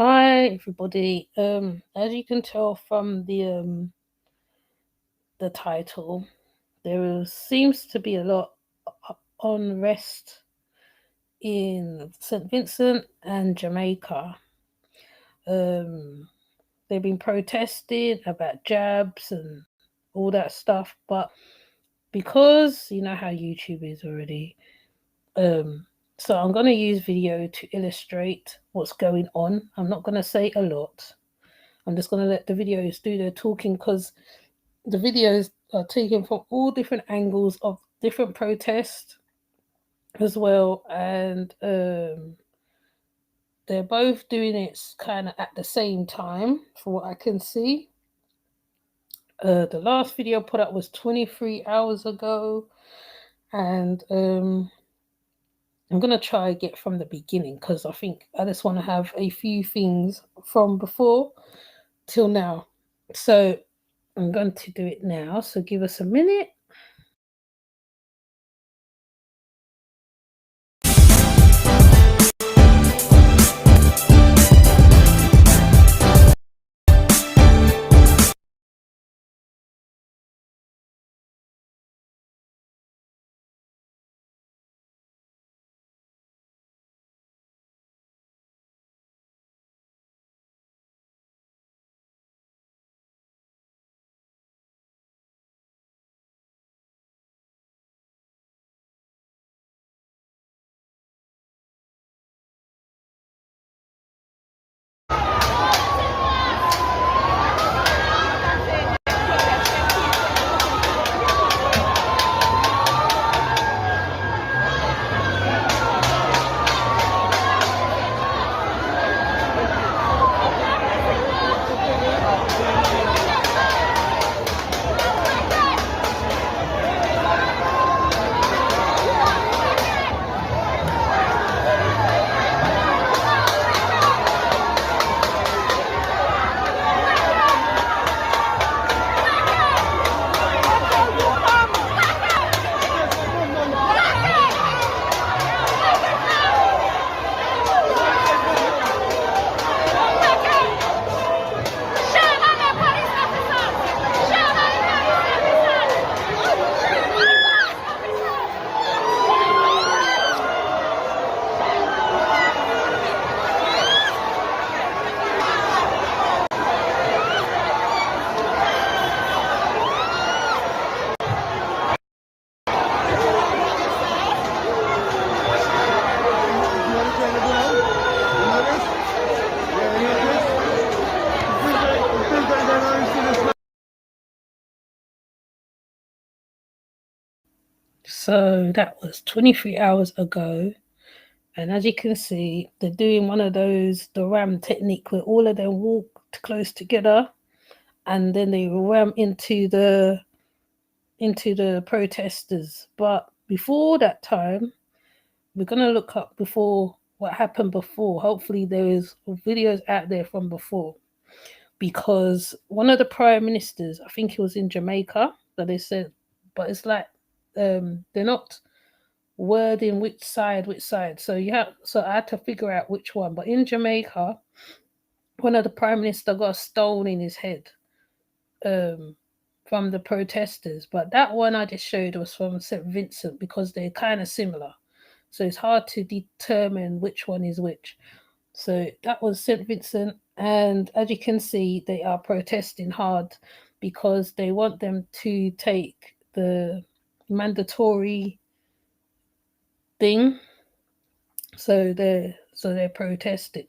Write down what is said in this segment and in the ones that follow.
Hi everybody. As you can tell from the title, seems to be a lot of unrest in St Vincent and Jamaica. They've been protesting about jabs and all that stuff, but because you know how YouTube is already, so I'm going to use video to illustrate what's going on. I'm not going to say a lot. I'm just going to let the videos do their talking because the videos are taken from all different angles of different protests as well. And they're both doing it kind of at the same time, from what I can see. The last video put up was 23 hours ago. And I'm going to try get from the beginning because I think I just want to have a few things from before till now. So I'm going to do it now. So give us a minute. So that was 23 hours ago. And as you can see, they're doing one of those, the ram technique where all of them walk close together and then they ram into the protesters. But before that time, we're going to look up before what happened before. Hopefully there is videos out there from before. Because one of the prime ministers, I think he was in Jamaica, that they said, but it's like they're not wording which side. So I had to figure out which one. But in Jamaica, one of the prime minister got a stone in his head from the protesters. But that one I just showed was from St Vincent because they're kind of similar. So it's hard to determine which one is which. So that was St Vincent. And as you can see, they are protesting hard because they want them to take the mandatory thing. So they're protesting.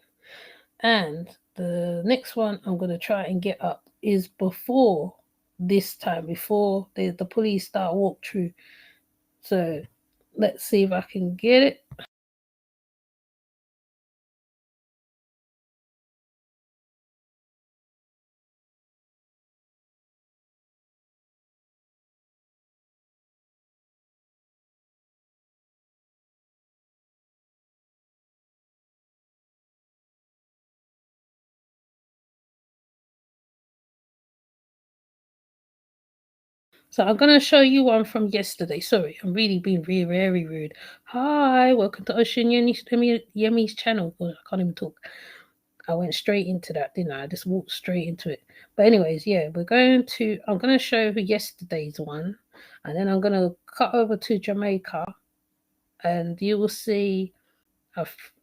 And the next one I'm going to try and get up is before this time, before the police start walk through. So let's see if I can get it. So I'm going to show you one from yesterday. Sorry, I'm really being very rude. Hi, welcome to Ocean Yemi's channel. Oh, I can't even talk. I went straight into that, didn't I? I just walked straight into it. But anyways, yeah, I'm going to show yesterday's one, and then I'm going to cut over to Jamaica, and you will see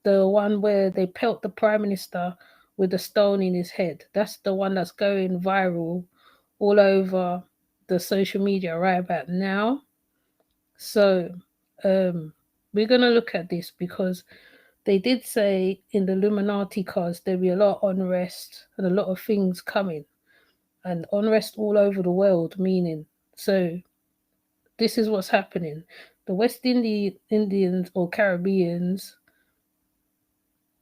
the one where they pelt the Prime Minister with a stone in his head. That's the one that's going viral all over the social media right about now. So we're going to look at this because they did say in the Illuminati cards there'll be a lot of unrest and a lot of things coming, and unrest all over the world, meaning, so this is what's happening. The Indians or Caribbeans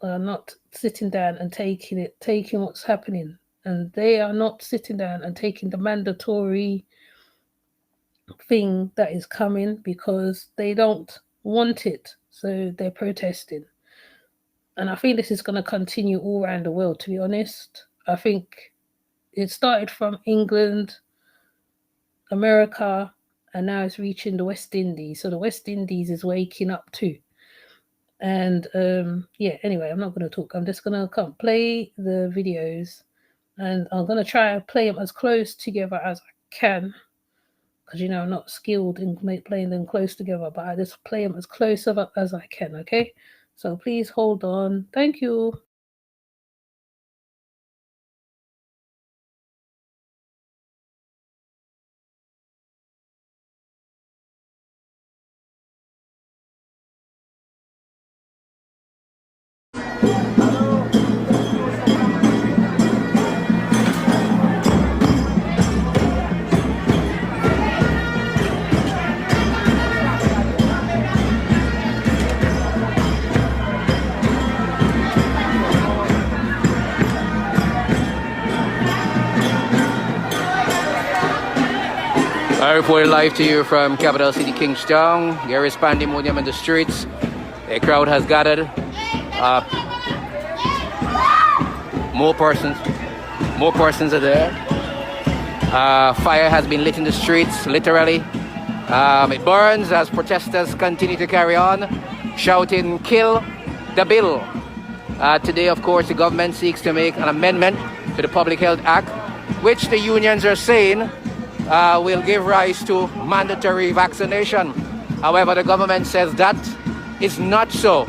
are not sitting down and taking what's happening, and they are not sitting down and taking the mandatory thing that is coming because they don't want it, so they're protesting. And I think this is going to continue all around the world, to be honest. I think it started from England, America, and now it's reaching the West Indies. So the West Indies is waking up too. And yeah, anyway, I'm not going to talk. I'm just going to play the videos, and I'm going to try and play them as close together as I can, because I'm not skilled in playing them close together, but I just play them as close as I can. Okay, so please hold on. Thank you. I report live to you from capital city Kingstown. There is pandemonium in the streets. A crowd has gathered. More persons are there. Fire has been lit in the streets, literally. It burns as protesters continue to carry on, shouting, "Kill the bill." Today, of course, the government seeks to make an amendment to the Public Health Act, which the unions are saying will give rise to mandatory vaccination. However, the government says that is not so.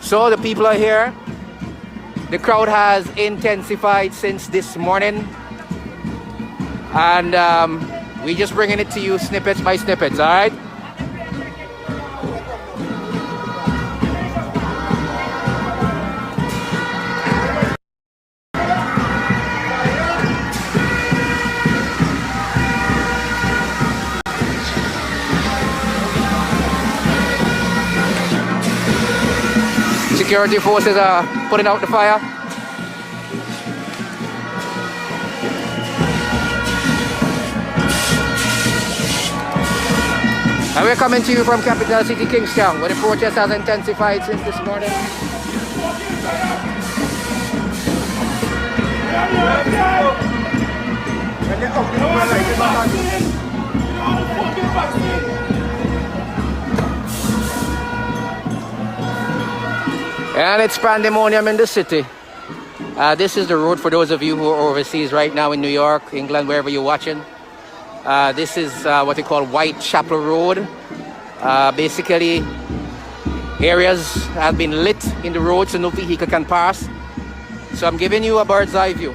So the people are here. The crowd has intensified since this morning, and we're just bringing it to you snippets by snippets, all right? Security forces are putting out the fire. And we're coming to you from capital city Kingstown, where the protest has intensified since this morning. And it's pandemonium in the city. This is the road for those of you who are overseas right now in New York, England, wherever you're watching. This is what they call Whitechapel Road. Basically, areas have been lit in the road so no vehicle can pass. So I'm giving you a bird's eye view.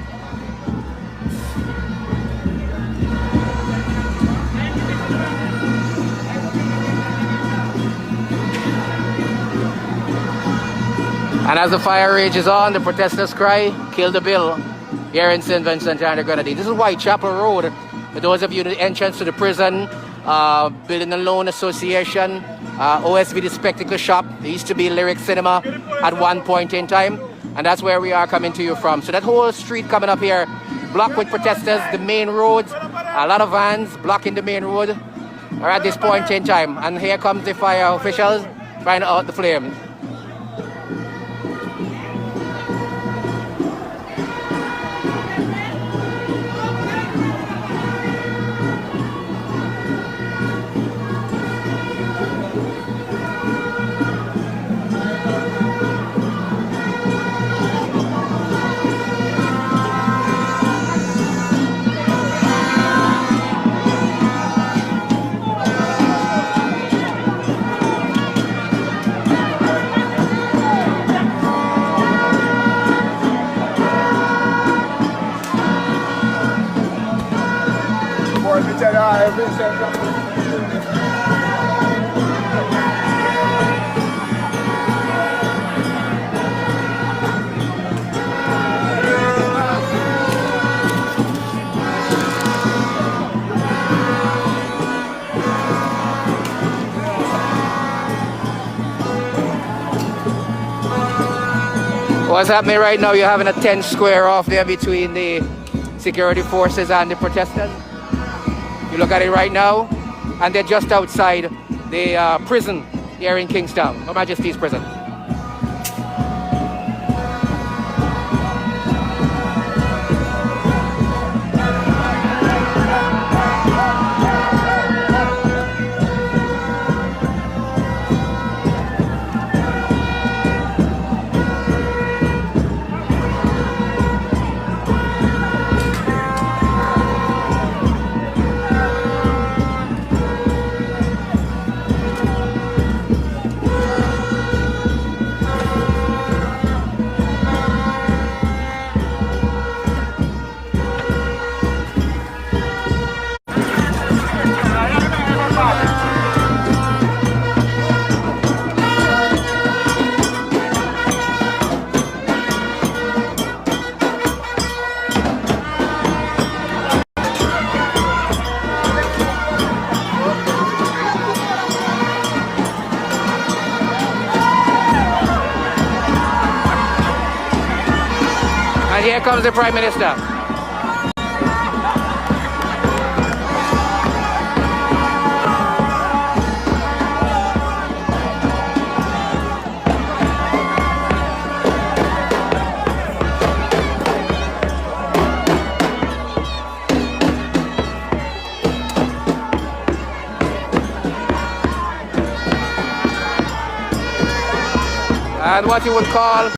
And as the fire rages on, the protesters cry, "Kill the bill," here in St Vincent and the Grenadines. This is Whitechapel Road. For those of you, the entrance to the prison, Building and Loan Association, OSV, the Spectacle Shop. There used to be Lyric Cinema at one point in time, and that's where we are coming to you from. So that whole street coming up here, blocked with protesters, the main roads, a lot of vans blocking the main road are at this point in time. And here comes the fire officials trying to out the flames. What's happening right now? You're having a tense square off there between the security forces and the protesters. You look at it right now, and they're just outside the prison here in Kingstown, Her Majesty's Prison. And here comes the Prime Minister. And what you would call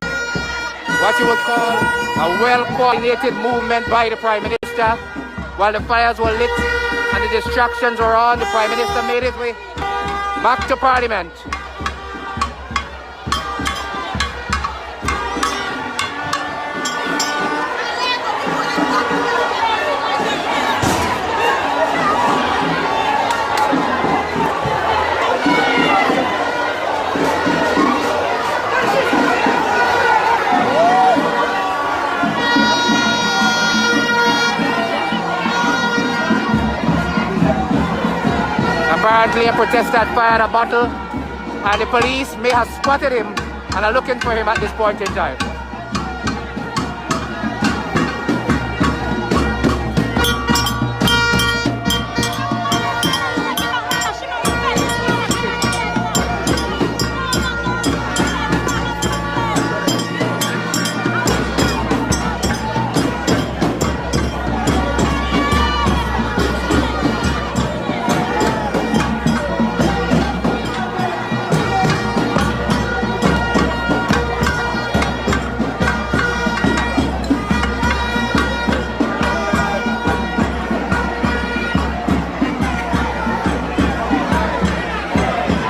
a well-coordinated movement by the Prime Minister. While the fires were lit and the distractions were on, the Prime Minister made his way back to Parliament. Apparently a protester had fired a bottle and the police may have spotted him and are looking for him at this point in time.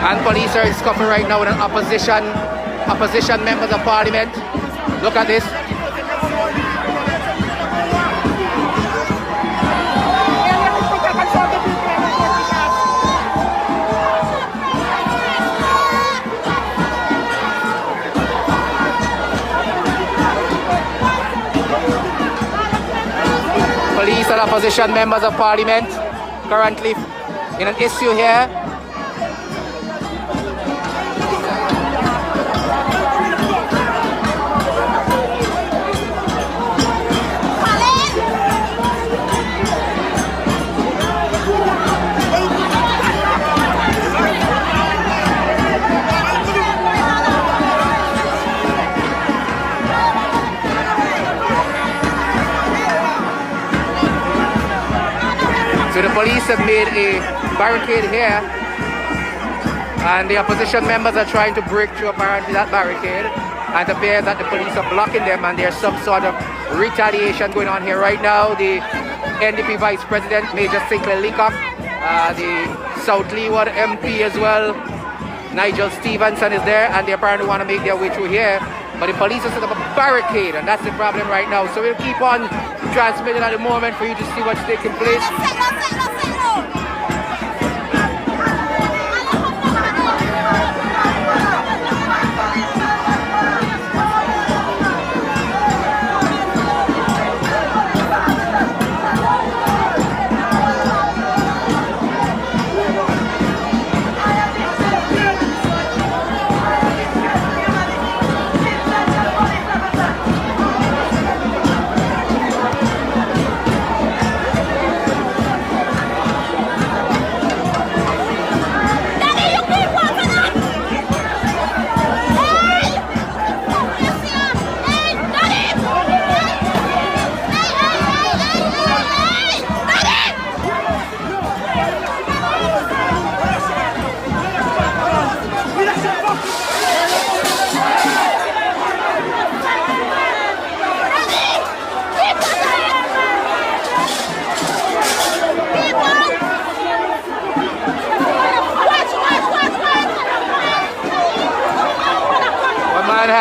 And police are scuffling right now with an opposition members of parliament. Look at this. Police and opposition members of parliament currently in an issue here. So the police have made a barricade here and the opposition members are trying to break through apparently that barricade, and it appears that the police are blocking them and there's some sort of retaliation going on here right now. The NDP Vice President, Major Sinclair Leacock, the South Leeward MP as well, Nigel Stevenson is there, and they apparently want to make their way through here. But the police have set up a barricade and that's the problem right now. So we'll keep on transmitting at the moment for you to see what's taking place.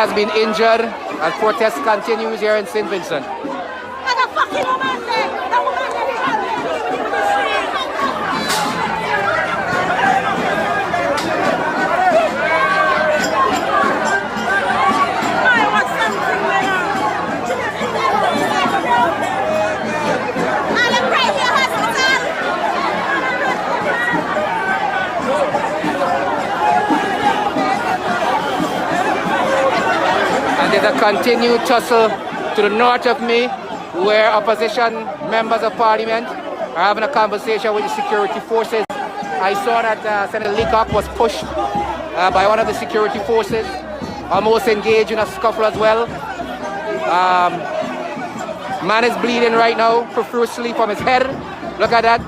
has been injured as protest continues here in St Vincent. There's a continued tussle to the north of me where opposition members of parliament are having a conversation with the security forces. I saw that Senator Leacock was pushed by one of the security forces, almost engaged in a scuffle as well. Man is bleeding right now profusely from his head. Look at that.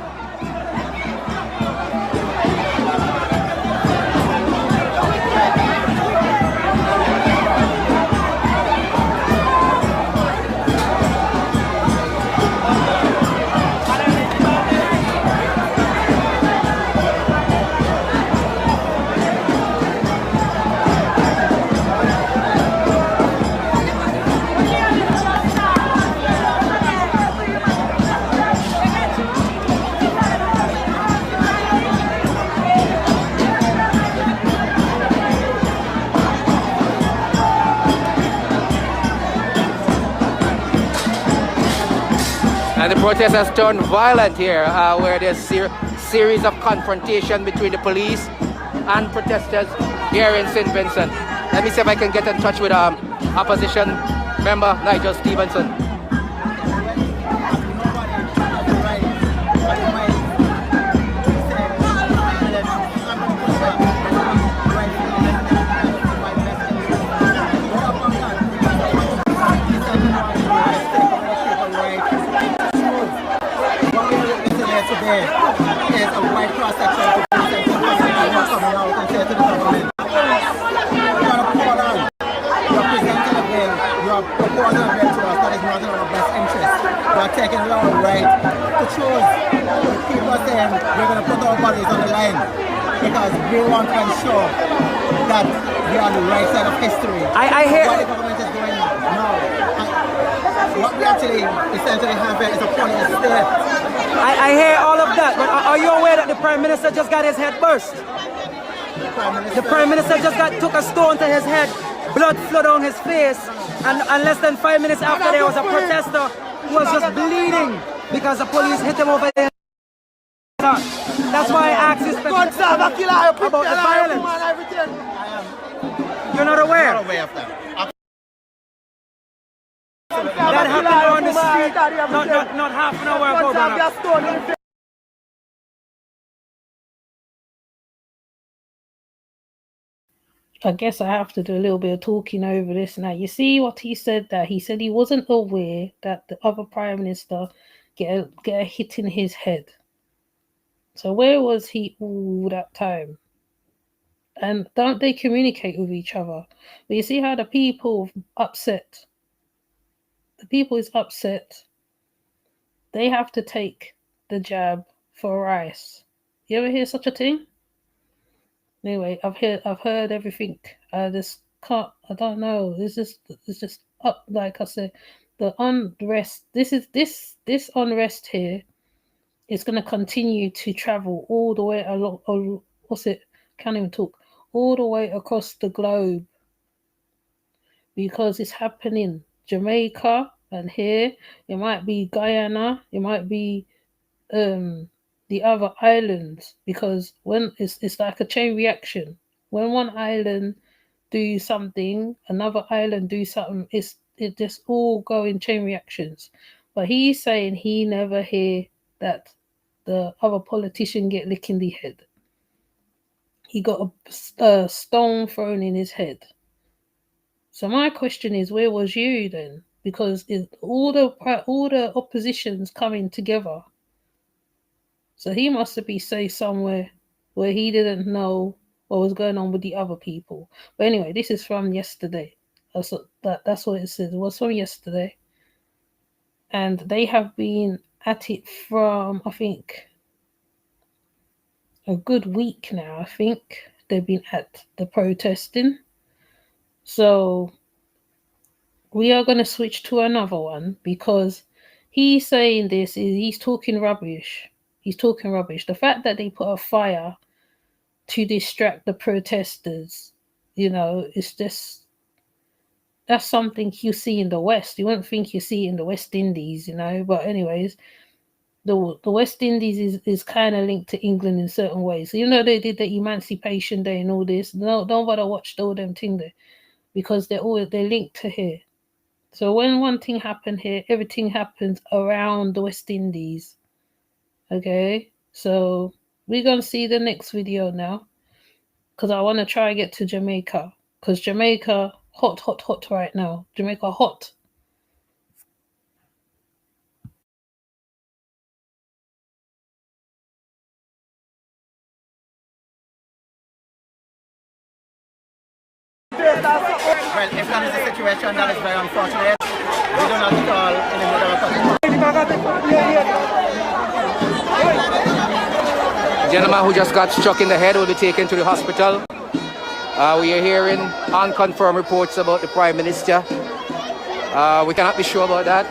And the protest has turned violent here, where there's series of confrontation between the police and protesters here in St Vincent. Let me see if I can get in touch with opposition member Nigel Stevenson. There's a wide cross-section of the coming out and say to the government, you are a call on, you are presenting a bill, you are proposing a bill to us that is not in our best interest. You are taking our right to choose. People are saying we're going to put our bodies on the line because we want to ensure that we are on the right side of history. I hear what the government is doing now. What we actually essentially have here is a police state. I hear all of that, but are you aware that the Prime Minister just got his head burst? The Prime Minister just took a stone to his head, blood flowed down his face, and less than 5 minutes after there was a protester who was just bleeding because the police hit him over there. That's why I asked you about the violence. You're not aware? I'm not aware of that. That happened on the street not half an hour ago, brother. I guess I have to do a little bit of talking over this now. You see what he said there? He said he wasn't aware that the other Prime Minister get a hit in his head. So where was he all that time? And don't they communicate with each other? But you see how the people upset. The people is upset. They have to take the jab for rice. You ever hear such a thing? Anyway, I've heard everything. I just can't. I don't know. It's just up. Like I said, the unrest. This unrest here is going to continue to travel all the way along. Can't even talk. All the way across the globe because it's happening. Jamaica and here. It might be Guyana. It might be the other islands, because when it's like a chain reaction. When one island do something, another island do something, it just all go in chain reactions. But he's saying he never hear that the other politician get licked in the head. He got a stone thrown in his head. So my question is, where was you then? Because all the opposition's coming together. So he must have been safe somewhere where he didn't know what was going on with the other people. But anyway, this is from yesterday. That's what it says. It was from yesterday. And they have been at it from, I think, a good week now. I think they've been at the protesting. So we are going to switch to another one because he's saying this is he's talking rubbish. He's talking rubbish. The fact that they put a fire to distract the protesters, you know, it's just that's something you see in the West. You wouldn't think you see in the West Indies, you know. But anyways, the West Indies is kind of linked to England in certain ways. So, you know, they did the Emancipation Day and all this. No, don't bother watch all them thing there because they're linked to here. So when one thing happened here, everything happens around the West Indies. Okay, so we're gonna see the next video now because I want to try and get to Jamaica because Jamaica hot right now. Jamaica hot. Well, if that is the situation, that is very unfortunate. We do not call any The gentleman who just got struck in the head will be taken to the hospital. We are hearing unconfirmed reports about the Prime Minister. We cannot be sure about that.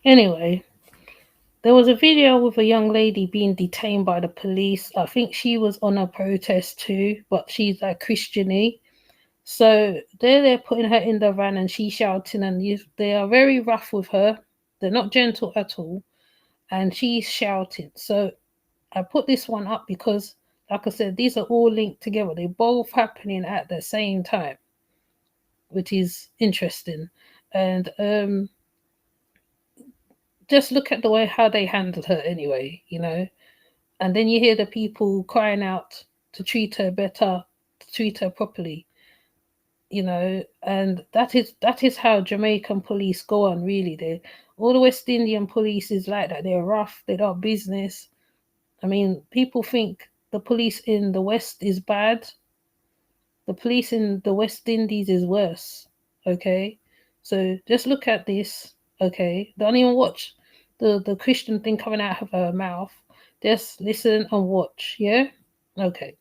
Anyway, there was a video with a young lady being detained by the police. I think she was on a protest too, but she's like Christiany. So they're putting her in the van and she's shouting and they are very rough with her. They're not gentle at all. And she's shouting. So I put this one up because, like I said, these are all linked together. They're both happening at the same time, which is interesting. And just look at the way how they handled her anyway, you know. And then you hear the people crying out to treat her better, to treat her properly, you know. And that is how Jamaican police go on, really. All the West Indian police is like that. They're rough, they don't business. I mean, people think the police in the West is bad. The police in the West Indies is worse, okay? So just look at this, okay? Don't even watch the Christian thing coming out of her mouth. Just listen and watch, yeah? Okay.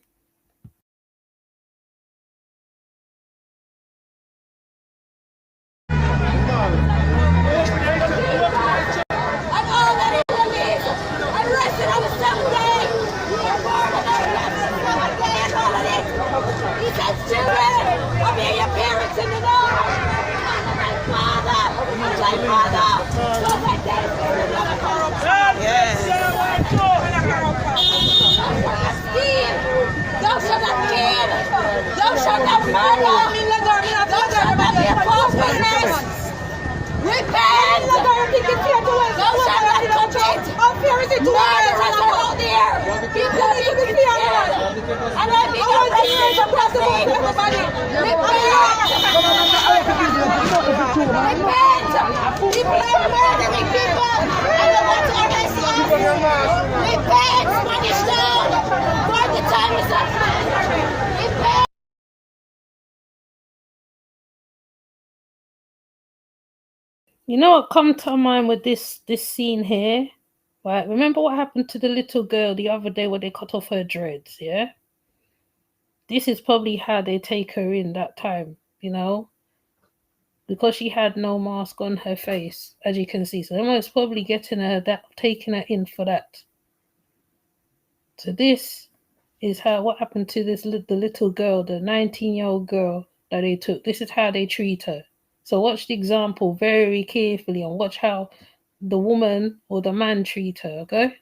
You know what come to mind with this scene here? Right, remember what happened to the little girl the other day when they cut off her dreads, yeah? This is probably how they take her in that time, you know? Because she had no mask on her face, as you can see. So everyone's probably taking her in for that. So this is what happened to the little girl, the 19-year-old girl that they took. This is how they treat her. So watch the example very carefully and watch how the woman or the man treat her, okay?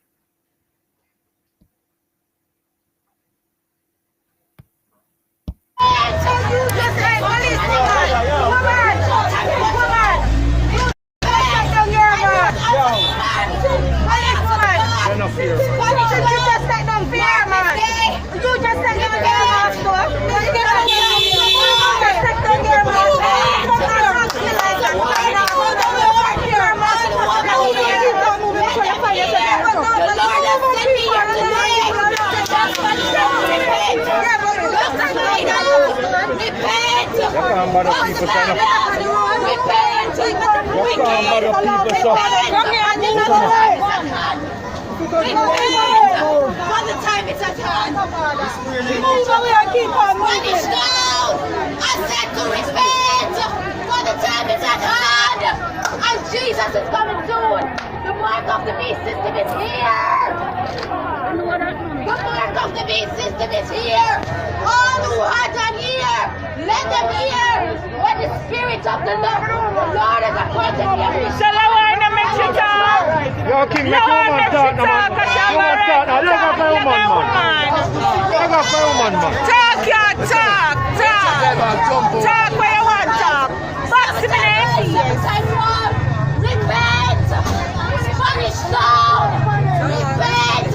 can't bother people, son. You can't bother people, son. For the time it's at hand. Punish down. I said to repent. For the time it's at hand. And Jesus is coming soon. The mark of the beast system is here. The mark of the beast system is here. All who had an ear, let them hear what the Spirit of the Lord has appointed me. Yo, King, make your woman talk now, man. You want talk now. Let go for woman, man. Let go for woman, man. Talk, yeah, talk. Talk where you want talk. Box him in the ears. Repent! Punish down! Repent!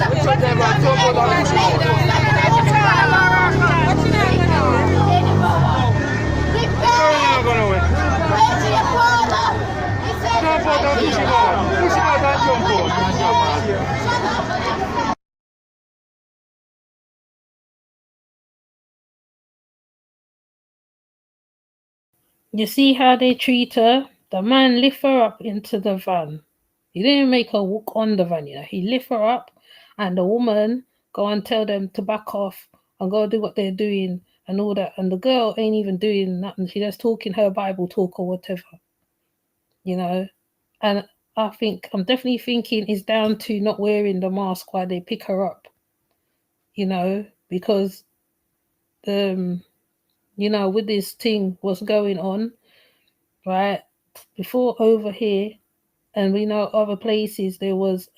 You see how they treat her? The man lift her up into the van. He didn't make her walk on the van, you know. He lift her up, and the woman go and tell them to back off and go do what they're doing and all that. And the girl ain't even doing nothing. She just talking her Bible talk or whatever, you know. And I'm definitely thinking it's down to not wearing the mask while they pick her up, you know, because you know, with this thing, what's going on, right? Before over here, and we know other places, there was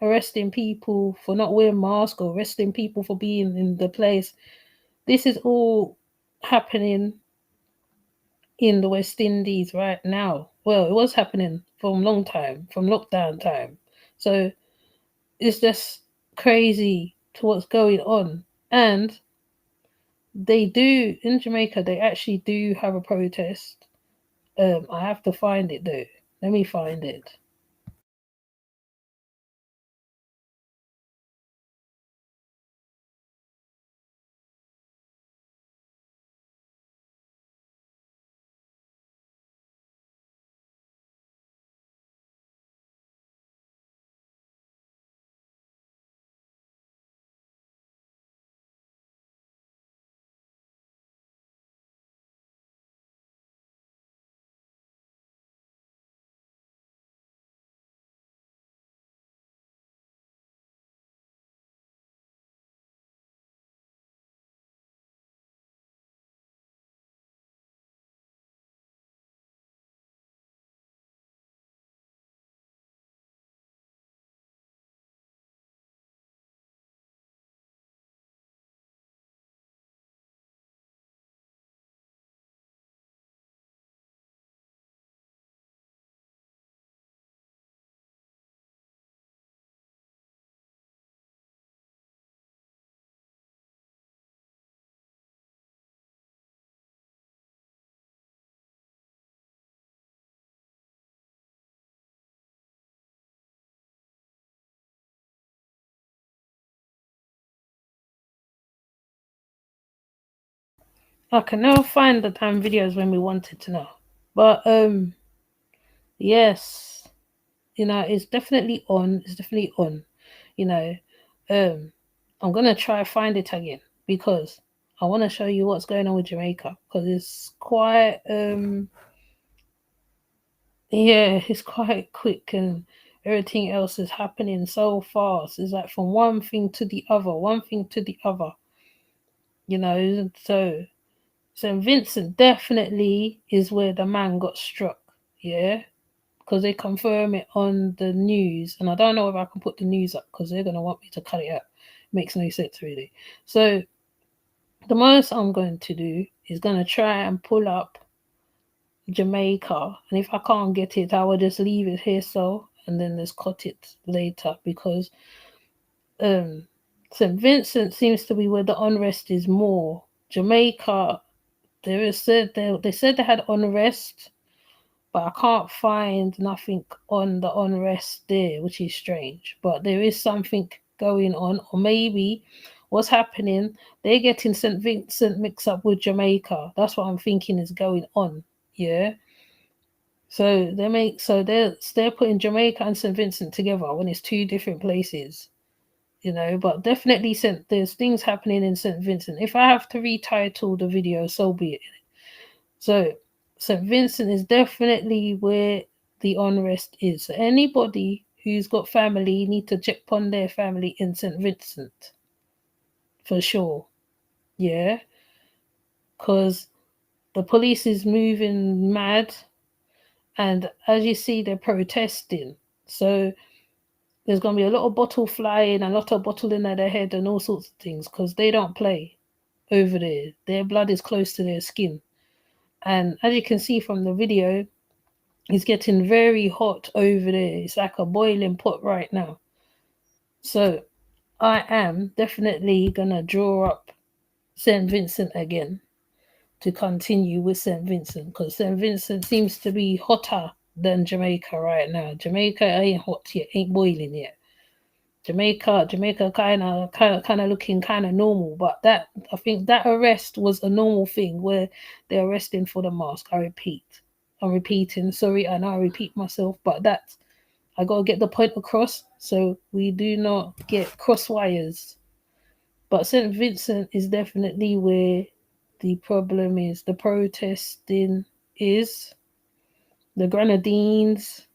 arresting people for not wearing masks or arresting people for being in the place. This is all happening in the West Indies right now. Well, it was happening from long time, from lockdown time. So it's just crazy to what's going on. And they do, in Jamaica, they actually do have a protest. I have to find it though. Let me find it. I can now find the damn videos when we wanted to know. But yes, you know, it's definitely on. It's definitely on. You know, I'm gonna try find it again because I want to show you what's going on with Jamaica because it's quite yeah, it's quite quick and everything else is happening so fast. It's like from one thing to the other, one thing to the other. You know, so St Vincent definitely is where the man got struck. Yeah, because they confirm it on the news, and I don't know if I can put the news up because they're gonna want me to cut it out. Makes no sense really. So the most I'm going to do is gonna try and pull up Jamaica, and if I can't get it, I will just leave it here so, and then just cut it later because St Vincent seems to be where the unrest is more. Jamaica, they said they had unrest, but I can't find nothing on the unrest there, which is strange. But there is something going on, or maybe what's happening? They're getting St Vincent mixed up with Jamaica. That's what I'm thinking is going on. Yeah. So they're putting Jamaica and St Vincent together when it's two different places. But definitely there's things happening in St Vincent. If I have to retitle the video, so be it. So St Vincent is definitely where the unrest is. So anybody who's got family need to check on their family in St Vincent for sure. Yeah, because the police is moving mad, and as you see, they're protesting. So there's going to be a lot of bottle flying, a lot of bottling at their head and all sorts of things, because they don't play over there. Their blood is close to their skin. And as you can see from the video, it's getting very hot over there. It's like a boiling pot right now. So I am definitely going to draw up St. Vincent again to continue with St. Vincent, because St. Vincent seems to be hotter than Jamaica right now. Jamaica ain't hot yet, ain't boiling yet. Jamaica kind of looking kind of normal, but I think that arrest was a normal thing where they're arresting for the mask. I'm repeating, sorry, and I repeat myself, but I gotta get the point across so we do not get cross wires. But St. Vincent is definitely where the problem is. The protesting is the Grenadines.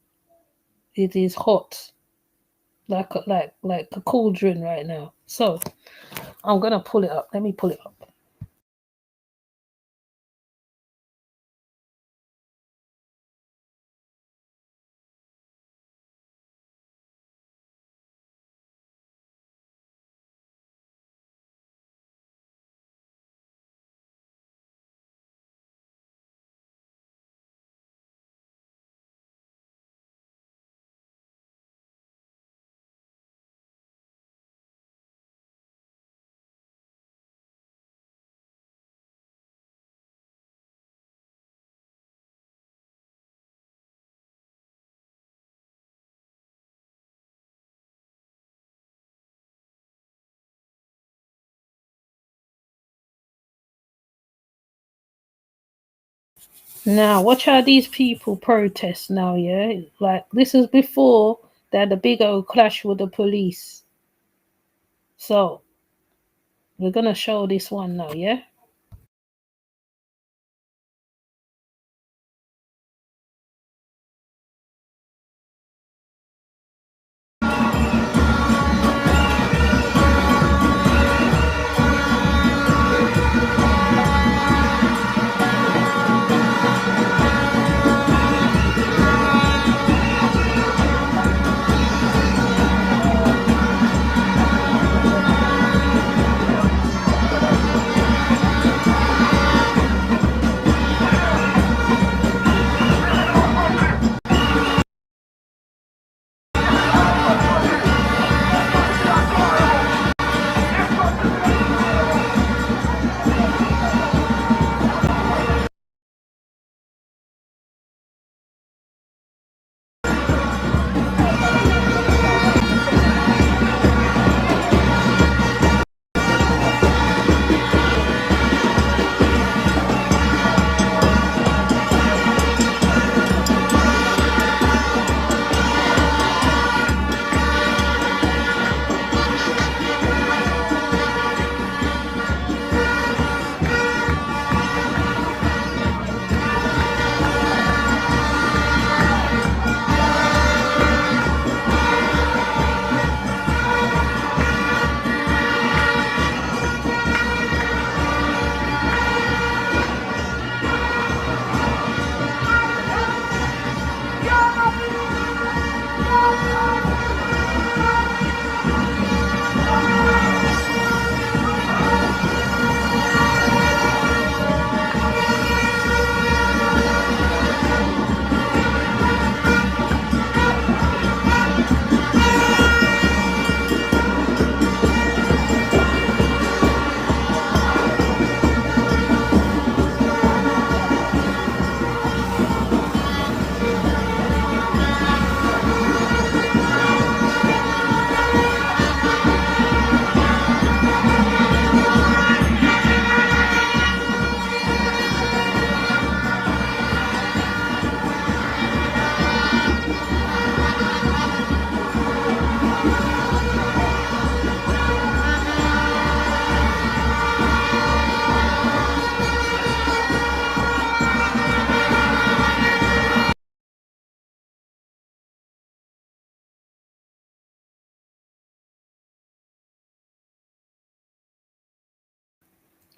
It is hot. Like a cauldron right now. So I'm gonna pull it up. Let me pull it up. Now, watch how these people protest now, yeah? Like, this is before they had a big old clash with the police. So, we're going to show this one now, yeah?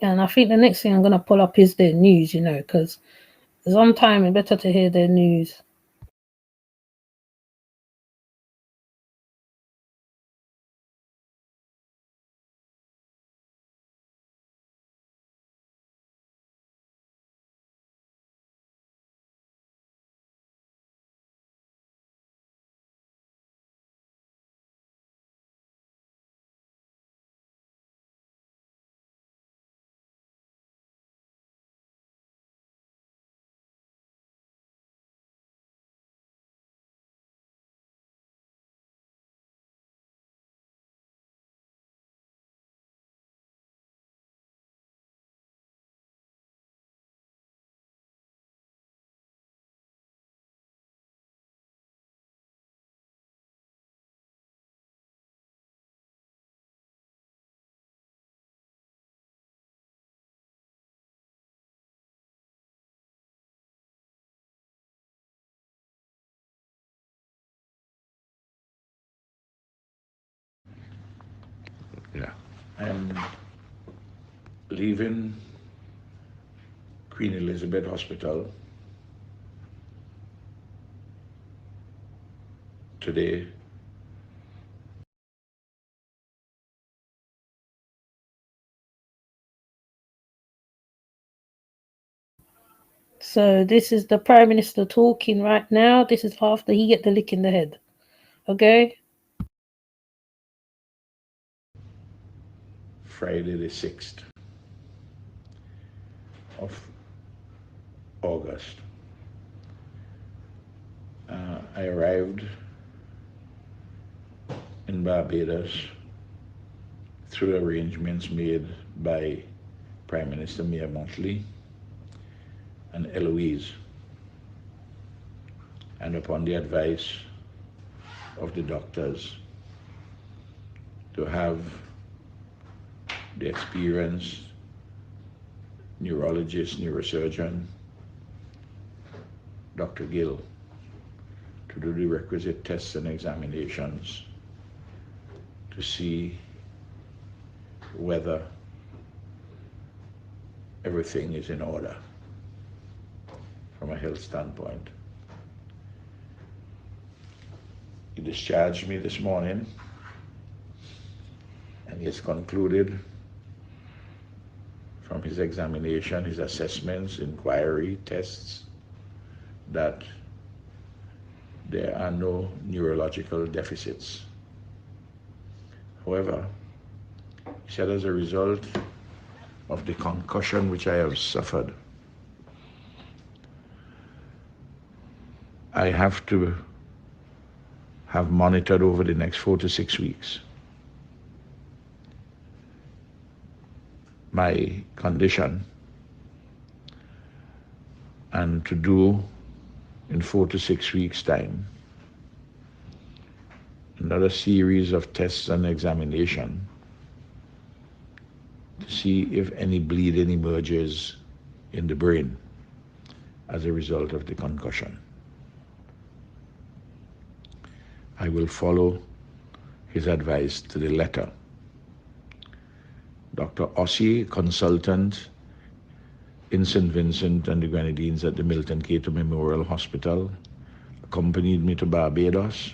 And I think the next thing I'm going to pull up is their news, because sometimes it's better to hear their news. Yeah. I'm leaving Queen Elizabeth Hospital today. So this is the Prime Minister talking right now. This is after he get the lick in the head. Okay? Friday the 6th of August. I arrived in Barbados through arrangements made by Prime Minister Mia Mottley and Eloise, and upon the advice of the doctors to have the experienced neurologist, neurosurgeon, Dr. Gill, to do the requisite tests and examinations to see whether everything is in order from a health standpoint. He discharged me this morning, and he has concluded from his examination, his assessments, inquiry, tests, that there are no neurological deficits. However, he said as a result of the concussion which I have suffered, I have to have monitored over the next 4 to 6 weeks my condition, and to do in 4 to 6 weeks' time another series of tests and examination to see if any bleeding emerges in the brain as a result of the concussion. I will follow his advice to the letter. Dr. Ossie, consultant in St Vincent and the Grenadines at the Milton Cato Memorial Hospital, accompanied me to Barbados,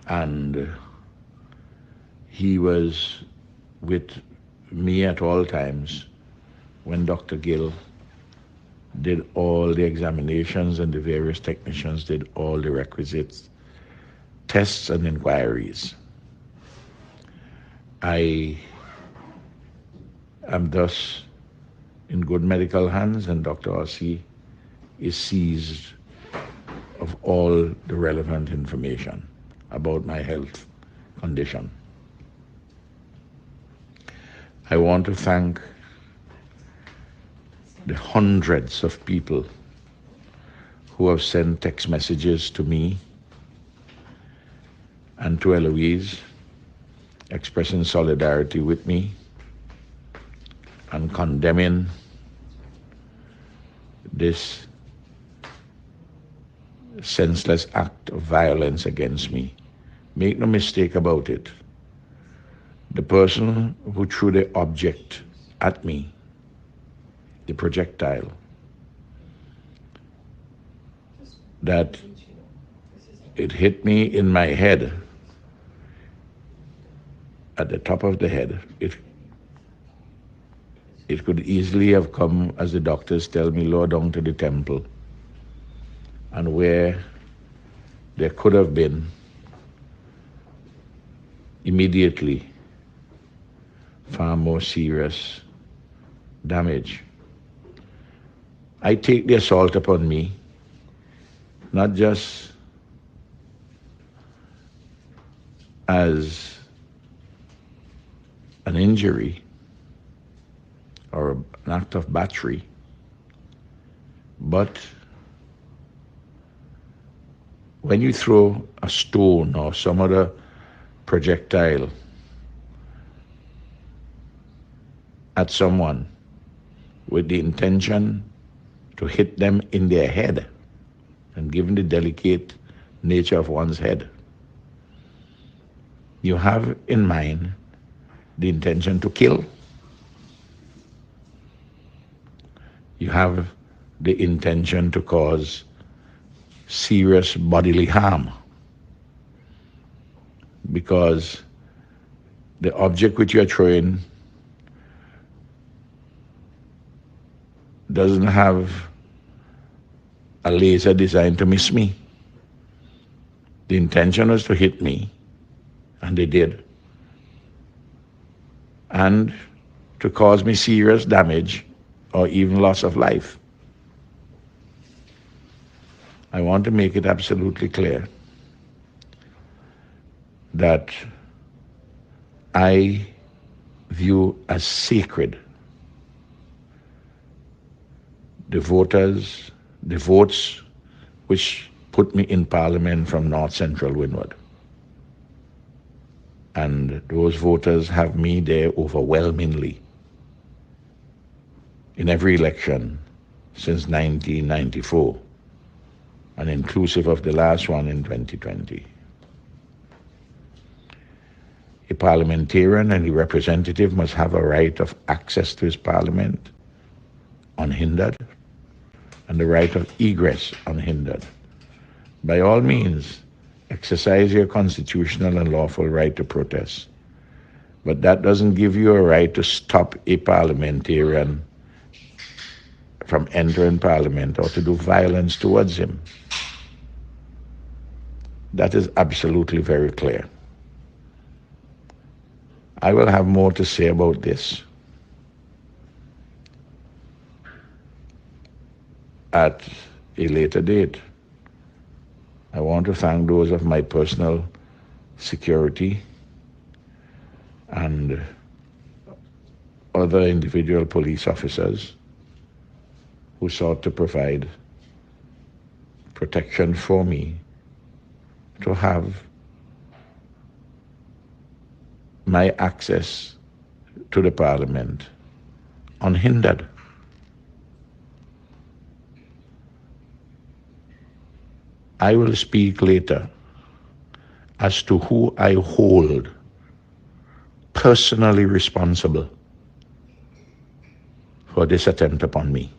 and he was with me at all times when Dr. Gill did all the examinations and the various technicians did all the requisite tests and inquiries. I am thus in good medical hands, and Dr. Ossie is seized of all the relevant information about my health condition. I want to thank the hundreds of people who have sent text messages to me and to Eloise expressing solidarity with me and condemning this senseless act of violence against me. Make no mistake about it. The person who threw the object at me, the projectile, that it hit me in my head, at the top of the head. It could easily have come, as the doctors tell me, lower down to the temple, and where there could have been immediately far more serious damage. I take the assault upon me not just as an injury or an act of battery, but when you throw a stone or some other projectile at someone with the intention to hit them in their head, and given the delicate nature of one's head, you have in mind the intention to kill. You have the intention to cause serious bodily harm, because the object which you're throwing doesn't have a laser designed to miss me. The intention was to hit me, and they did, and to cause me serious damage or even loss of life. I want to make it absolutely clear that I view as sacred the votes which put me in Parliament from North Central Windward. And those voters have me there overwhelmingly in every election since 1994, and inclusive of the last one in 2020. A parliamentarian and a representative must have a right of access to his parliament unhindered, and the right of egress unhindered. By all means, exercise your constitutional and lawful right to protest. But that doesn't give you a right to stop a parliamentarian from entering Parliament or to do violence towards him. That is absolutely very clear. I will have more to say about this at a later date. I want to thank those of my personal security and other individual police officers who sought to provide protection for me to have my access to the Parliament unhindered. I will speak later as to who I hold personally responsible for this attempt upon me.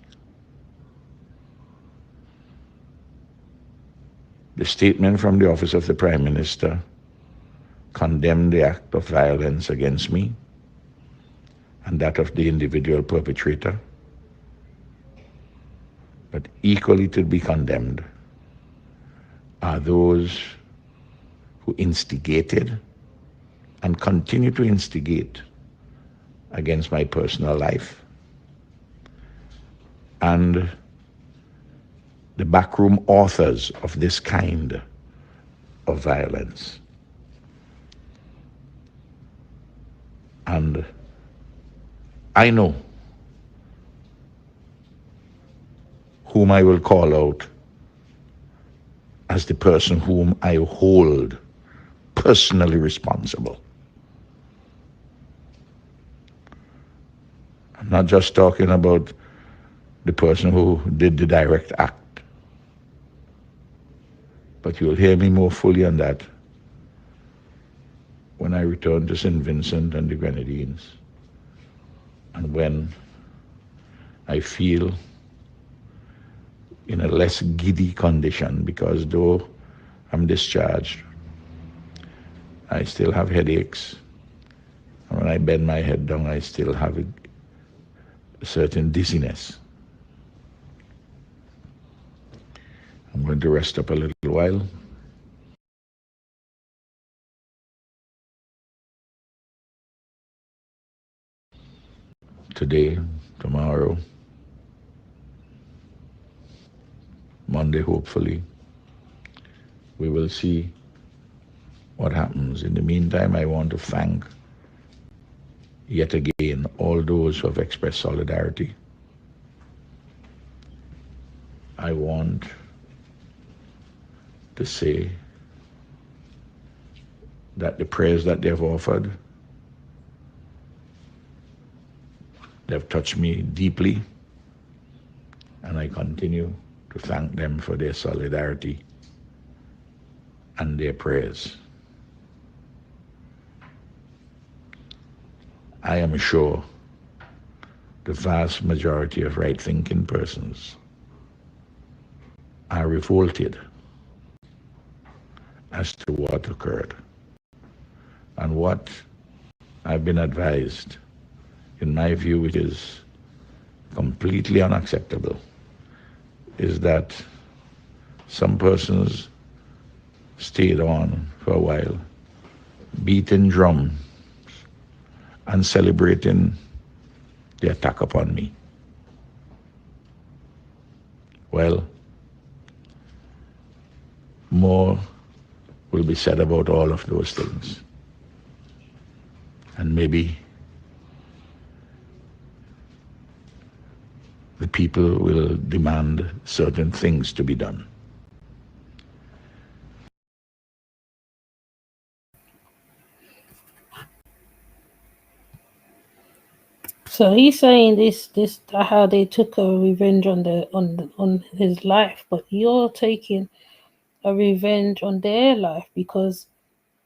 The statement from the Office of the Prime Minister condemned the act of violence against me and that of the individual perpetrator, but equally to be condemned are those who instigated and continue to instigate against my personal life, and the backroom authors of this kind of violence. And I know whom I will call out as the person whom I hold personally responsible. I'm not just talking about the person who did the direct act, but you'll hear me more fully on that when I return to St Vincent and the Grenadines. And when I feel in a less giddy condition, because though I'm discharged, I still have headaches. And when I bend my head down, I still have a certain dizziness. I'm going to rest up a little while. Today, tomorrow, Monday, hopefully, we will see what happens. In the meantime, I want to thank yet again all those who have expressed solidarity. I want to say that the prayers that they have offered, they've touched me deeply, and I continue to thank them for their solidarity and their prayers. I am sure the vast majority of right-thinking persons are revolted as to what occurred. And what I've been advised, in my view, which is completely unacceptable, is that some persons stayed on for a while, beating drums and celebrating the attack upon me. Well, more will be said about all of those things. And maybe the people will demand certain things to be done. So he's saying this how they took a revenge on his life, but you're taking a revenge on their life, because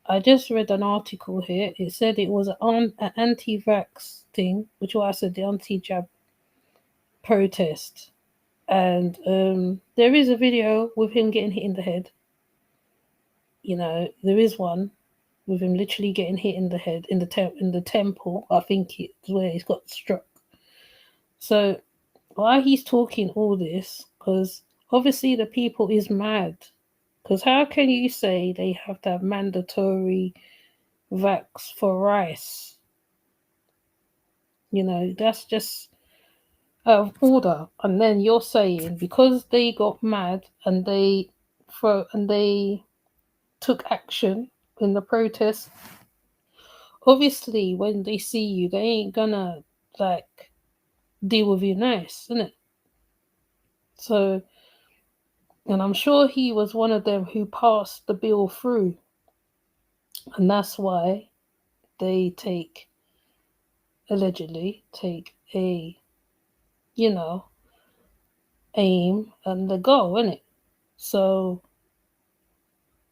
I just read an article here. It said it was an anti-vax thing, which was I said the anti-jab protest, and there is a video with him getting hit in the head. You know, there is one with him literally getting hit in the head in the temple. I think it's where he's got struck. So why he's talking all this, because obviously the people is mad. Because how can you say they have to have mandatory vax for rice? You know, that's just out of order. And then you're saying because they got mad and they took action in the protest, obviously when they see you, they ain't gonna like deal with you nice, isn't it? So, and I'm sure he was one of them who passed the bill through, and that's why they allegedly take a, you know, aim and the goal, innit? So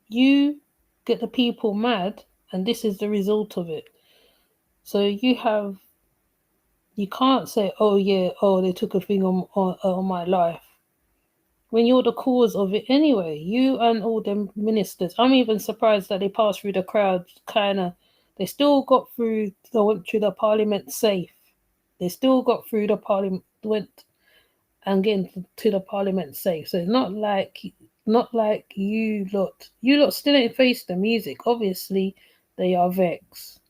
you get the people mad, and this is the result of it. So you can't say, oh yeah, oh they took a thing on my life, when you're the cause of it anyway. You and all them ministers. I'm even surprised that they passed through the crowd. They still got through. They went through the parliament safe. They still got through the parliament. Went and getting to the parliament safe. So it's not like you lot still ain't faced the music. Obviously, they are vexed.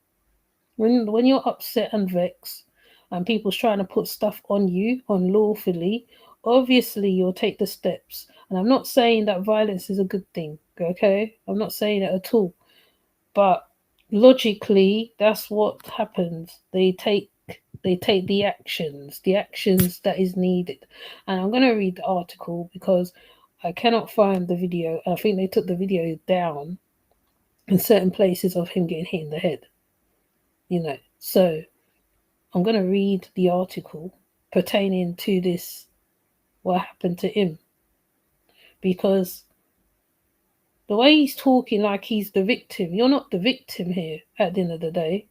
When you're upset and vexed, and people's trying to put stuff on you unlawfully, obviously you'll take the steps. And I'm not saying that violence is a good thing, okay? I'm not saying it at all. But logically, that's what happens. They take the actions that is needed. And I'm going to read the article because I cannot find the video. I think they took the video down in certain places of him getting hit in the head. You know, so I'm going to read the article pertaining to this, what happened to him, because the way he's talking like he's the victim, you're not the victim here at the end of the day.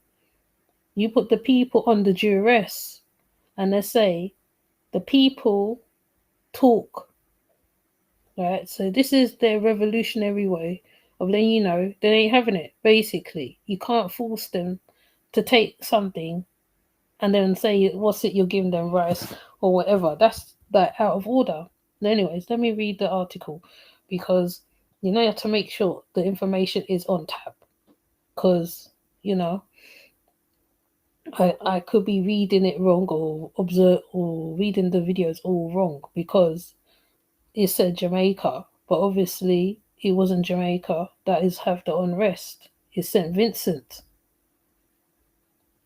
You put the people under duress and they say the people talk, right? So this is their revolutionary way of letting you know they ain't having it. Basically, you can't force them to take something and then say what's it you're giving them, rice or whatever. That's that out of order. Anyways, let me read the article, because you have to make sure the information is on tap, because I could be reading it wrong or observe or reading the videos all wrong, because it said Jamaica, but obviously it wasn't Jamaica that is have the unrest. It's St Vincent.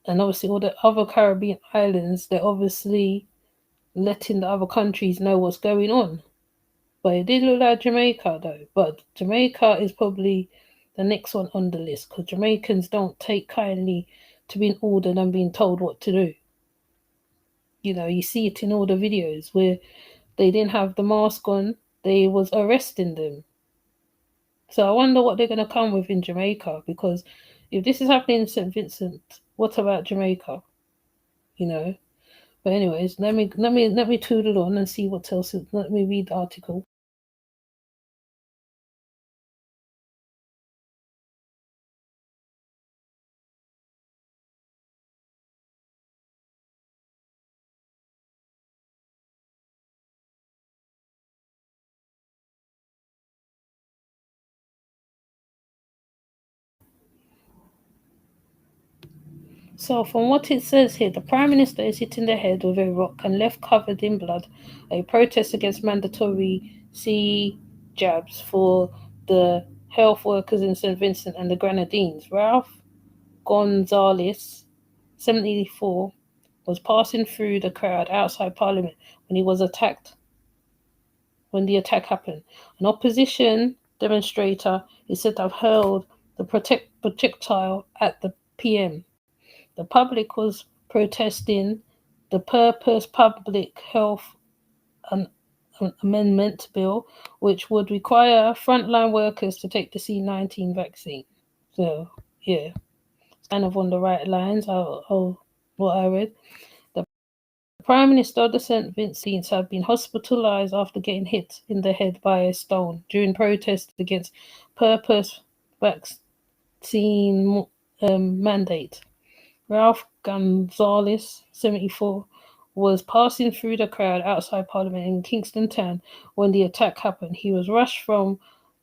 And obviously all the other Caribbean islands, they're obviously letting the other countries know what's going on. But it did look like Jamaica though. But Jamaica is probably the next one on the list, because Jamaicans don't take kindly to being ordered and being told what to do. You see it in all the videos where they didn't have the mask on, they was arresting them. So I wonder what they're going to come with in Jamaica, because if this is happening in St Vincent, what about Jamaica? But anyways, let me toodle on and see what else. Let me read the article. So, from what it says here, the Prime Minister is hitting the head with a rock and left covered in blood. A protest against mandatory jabs for the health workers in St Vincent and the Grenadines. Ralph Gonzalez, 74, was passing through the crowd outside Parliament when he was attacked. When the attack happened, an opposition demonstrator is said to have hurled the projectile at the PM. The public was protesting the Purpose Public Health Amendment Bill, which would require frontline workers to take the C-19 vaccine. So, yeah, it's kind of on the right lines, what I read. The Prime Minister of the St. Vincent have been hospitalized after getting hit in the head by a stone during protests against Purpose vaccine mandate. Ralph Gonzalez, 74, was passing through the crowd outside Parliament in Kingston Town when the attack happened. He was rushed from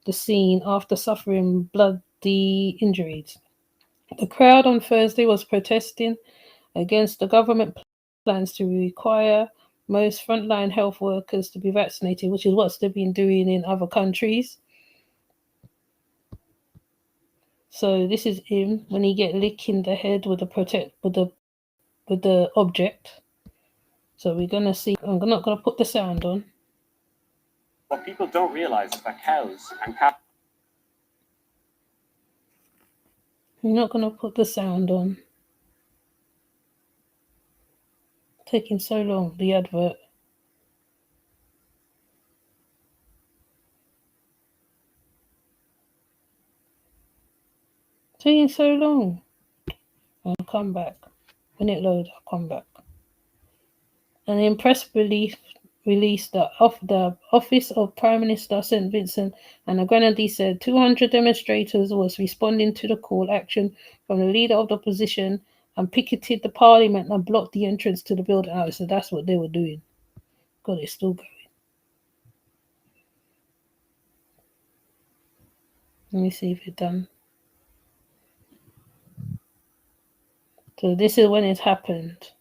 the scene after suffering bloody injuries. The crowd on Thursday was protesting against the government plans to require most frontline health workers to be vaccinated, which is what they've been doing in other countries. So this is him when he get licked in the head with the object. So we're gonna see. I'm not gonna put the sound on. What people don't realize is that cows and cattle. I'm not gonna put the sound on. Taking so long, the advert. Taking so long. I'll come back. When it loads, I'll come back. An impress release the Office of Prime Minister St Vincent and the Grenadines said 200 demonstrators was responding to the call action from the leader of the opposition and picketed the Parliament and blocked the entrance to the building. Oh, so that's what they were doing. God, it's still going. Let me see if it's done. So this is when it happened.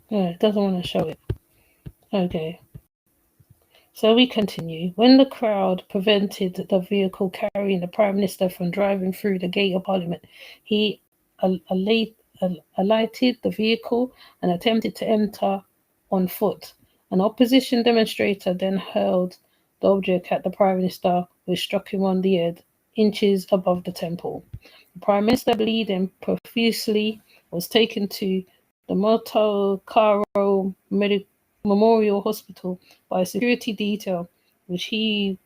Yeah, it doesn't want to show it. Okay. So we continue. When the crowd prevented the vehicle carrying the Prime Minister from driving through the gate of Parliament, he alighted the vehicle and attempted to enter on foot. An opposition demonstrator then hurled the object at the Prime Minister, which struck him on the head inches above the temple. The Prime Minister, bleeding profusely, was taken to the Motokaro Memorial Hospital by a security detail, which he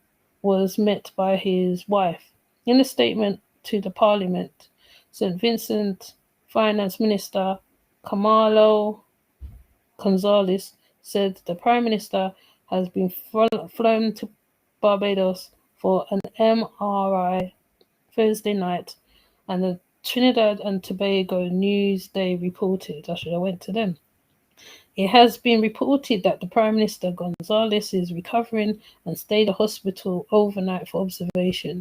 was met by his wife. In a statement to the Parliament, St Vincent Finance Minister Camilo Gonzalez said the Prime Minister has been flown to Barbados for an MRI Thursday night, and the Trinidad and Tobago Newsday reported. I should have went to them. It has been reported that the Prime Minister Gonzalez is recovering and stayed at the hospital overnight for observation.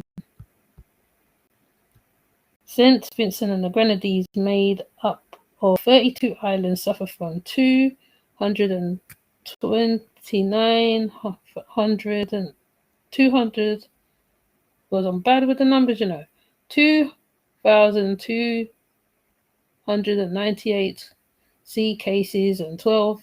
St Vincent and the Grenadines, made up of 32 islands, suffer from 200 was I'm bad with the numbers, 2,298 sea cases and 12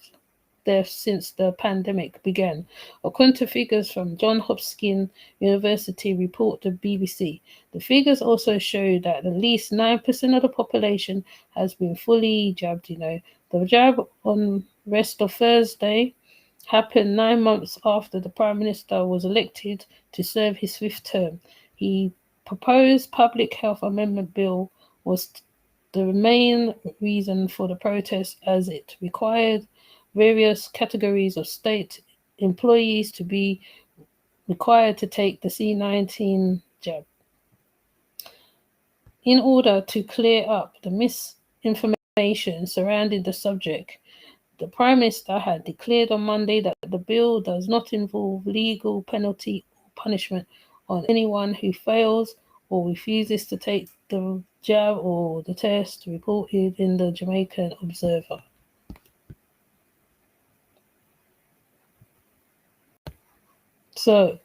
deaths since the pandemic began, according to figures from Johns Hopkins University report to BBC. The figures also show that at least 9% of the population has been fully jabbed. The jab on rest of Thursday happened 9 months after the Prime Minister was elected to serve his 5th term. He proposed public health amendment bill was the main reason for the protest, as it required various categories of state employees to be required to take the C-19 jab. In order to clear up the misinformation surrounding the subject, the Prime Minister had declared on Monday that the bill does not involve legal penalty or punishment on anyone who fails or refuses to take the jab or the test, reported in the Jamaican Observer. So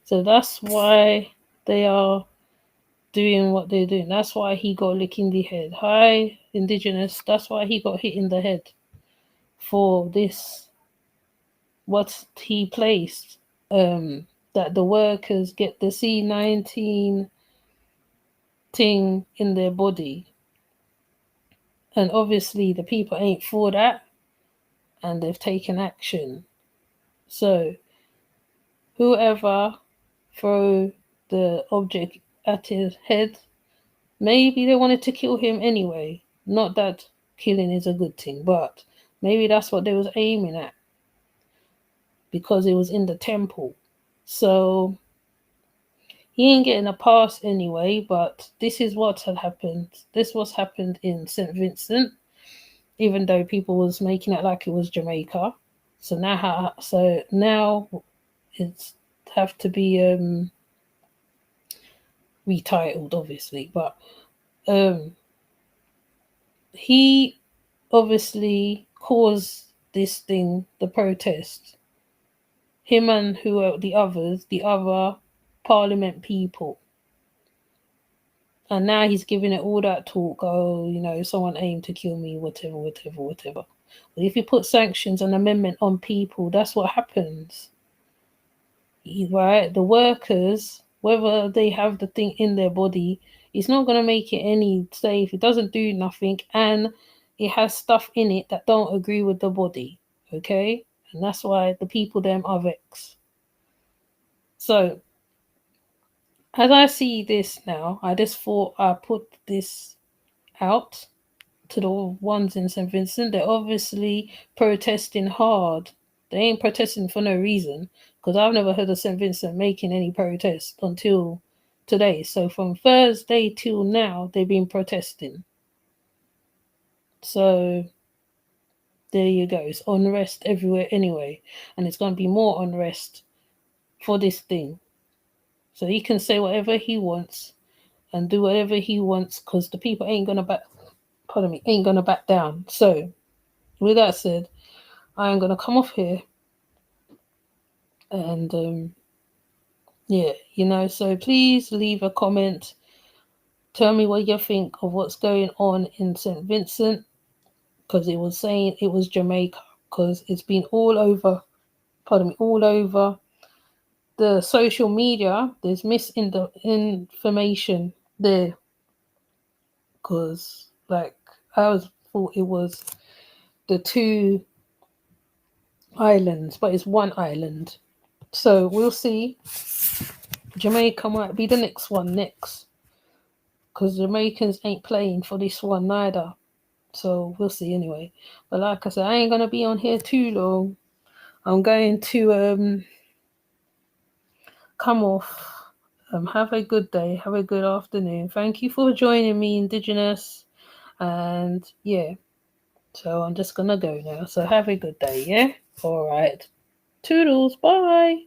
that's why they are doing what they're doing. That's why he got licked in the head. Hi, Indigenous. That's why he got hit in the head for this. What he placed, that the workers get the C-19 thing in their body. And obviously the people ain't for that, and they've taken action. So whoever throw the object at his head, maybe they wanted to kill him anyway. Not that killing is a good thing, but maybe that's what they was aiming at, because it was in the temple. So he ain't getting a pass anyway, but this is what had happened. This was happened in St Vincent, even though people was making it like it was Jamaica. So now it's have to be retitled, obviously. But he obviously caused this thing, the protest. Him and who are the other parliament people. And now he's giving it all that talk, someone aimed to kill me, whatever. But if you put sanctions and amendment on people, that's what happens. Right? The workers, whether they have the thing in their body, it's not going to make it any safe. It doesn't do nothing, and it has stuff in it that don't agree with the body, okay? And that's why the people them are vexed. So, as I see this now, I just thought I put this out to the ones in St Vincent. They're obviously protesting hard. They ain't protesting for no reason, because I've never heard of St Vincent making any protest until today. So from Thursday till now, they've been protesting. So there you go. It's unrest everywhere anyway, and it's going to be more unrest for this thing. So he can say whatever he wants and do whatever he wants, because the people ain't going to back down. So with that said, I am going to come off here and so please leave a comment. Tell me what you think of what's going on in St Vincent, because it was saying it was Jamaica, because it's been all over the social media, there's misinformation there, because like thought it was the two islands, but it's one island. So we'll see. Jamaica might be the next one because Jamaicans ain't playing for this one neither. So we'll see anyway. But like I said, I ain't gonna be on here too long. I'm going to come off. Have a good day. Have a good afternoon. Thank you for joining me, Indigenous. And yeah, so I'm just gonna go now. So have a good day. Yeah. All right. Toodles. Bye.